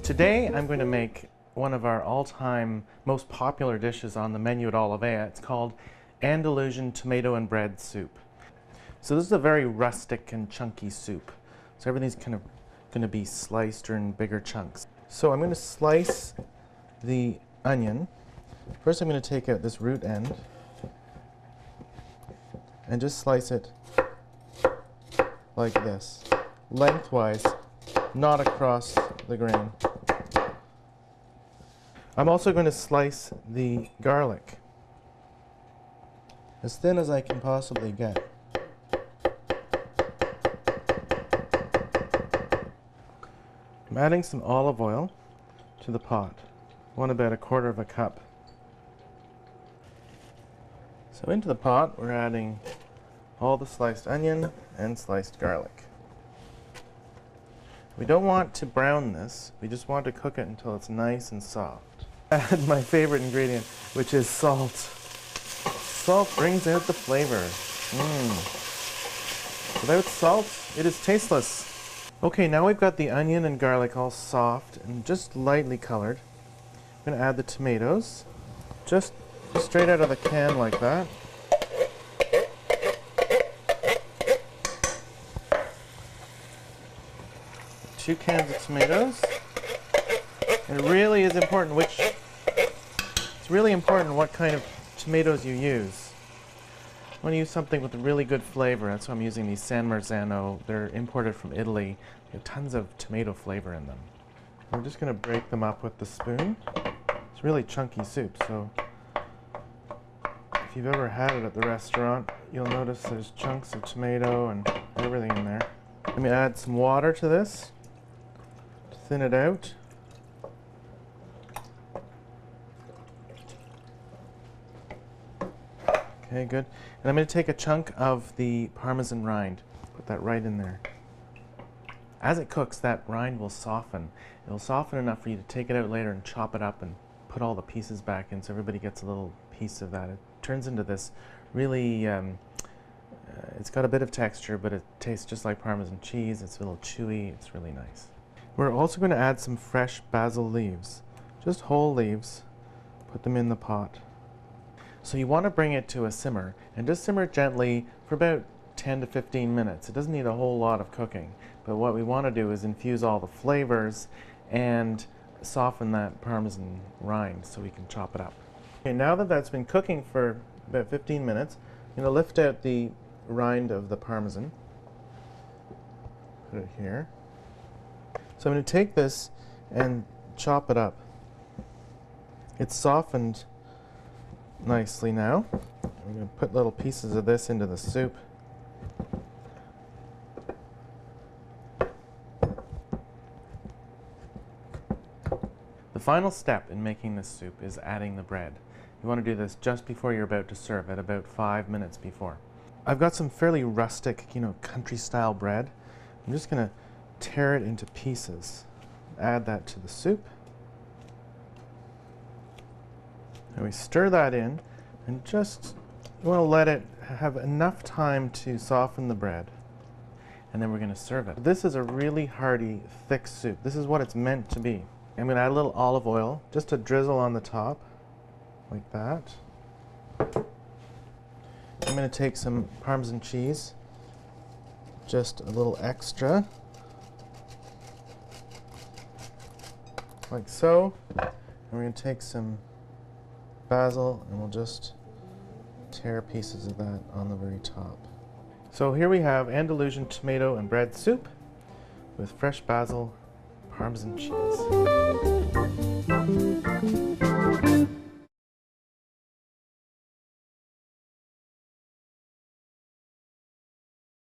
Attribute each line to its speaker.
Speaker 1: Today I'm going to make one of our all-time most popular dishes on the menu at Olivea. It's called Andalusion Tomato and Bread Soup. So this is a very rustic and chunky soup. So everything's kind of going to be sliced or in bigger chunks. So I'm going to slice the onion. First I'm going to take out this root end and just slice it like this, lengthwise, not across the grain. I'm also going to slice the garlic as thin as I can possibly get. I'm adding some olive oil to the pot. I want about 1/4 cup. So into the pot we're adding all the sliced onion and sliced garlic. We don't want to brown this, we just want to cook it until it's nice and soft. Add my favorite ingredient, which is salt. Salt brings out the flavor. Without salt, it is tasteless. Okay, now we've got the onion and garlic all soft and just lightly colored. I'm going to add the tomatoes, just straight out of the can like that. Two cans of tomatoes. And it really is important what kind of tomatoes you use. I want to use something with a really good flavor. That's why I'm using these San Marzano. They're imported from Italy. They have tons of tomato flavor in them. I'm just going to break them up with the spoon. It's really chunky soup, so if you've ever had it at the restaurant, you'll notice there's chunks of tomato and everything in there. Let me add some water to this to thin it out. Okay, good. And I'm going to take a chunk of the Parmesan rind, put that right in there. As it cooks, that rind will soften. It'll soften enough for you to take it out later and chop it up and put all the pieces back in so everybody gets a little piece of that. It turns into this really, it's got a bit of texture, but it tastes just like Parmesan cheese. It's a little chewy. It's really nice. We're also going to add some fresh basil leaves, just whole leaves. Put them in the pot. So you want to bring it to a simmer and just simmer it gently for about 10 to 15 minutes. It doesn't need a whole lot of cooking, but what we want to do is infuse all the flavors and soften that Parmesan rind so we can chop it up. Okay, now that that's been cooking for about 15 minutes, I'm going to lift out the rind of the Parmesan, put it here. So I'm going to take this and chop it up. It's softened nicely now. I'm going to put little pieces of this into the soup. The final step in making this soup is adding the bread. You want to do this just before you're about to serve it, about 5 minutes before. I've got some fairly rustic, country style bread. I'm just going to tear it into pieces. Add that to the soup. And we stir that in, and just you want to let it have enough time to soften the bread. And then we're going to serve it. This is a really hearty, thick soup. This is what it's meant to be. I'm going to add a little olive oil, just a drizzle on the top, like that. I'm going to take some Parmesan cheese, just a little extra, like so. And we're going to take some basil and we'll just tear pieces of that on the very top. So here we have Andalusian tomato and bread soup with fresh basil, Parmesan cheese.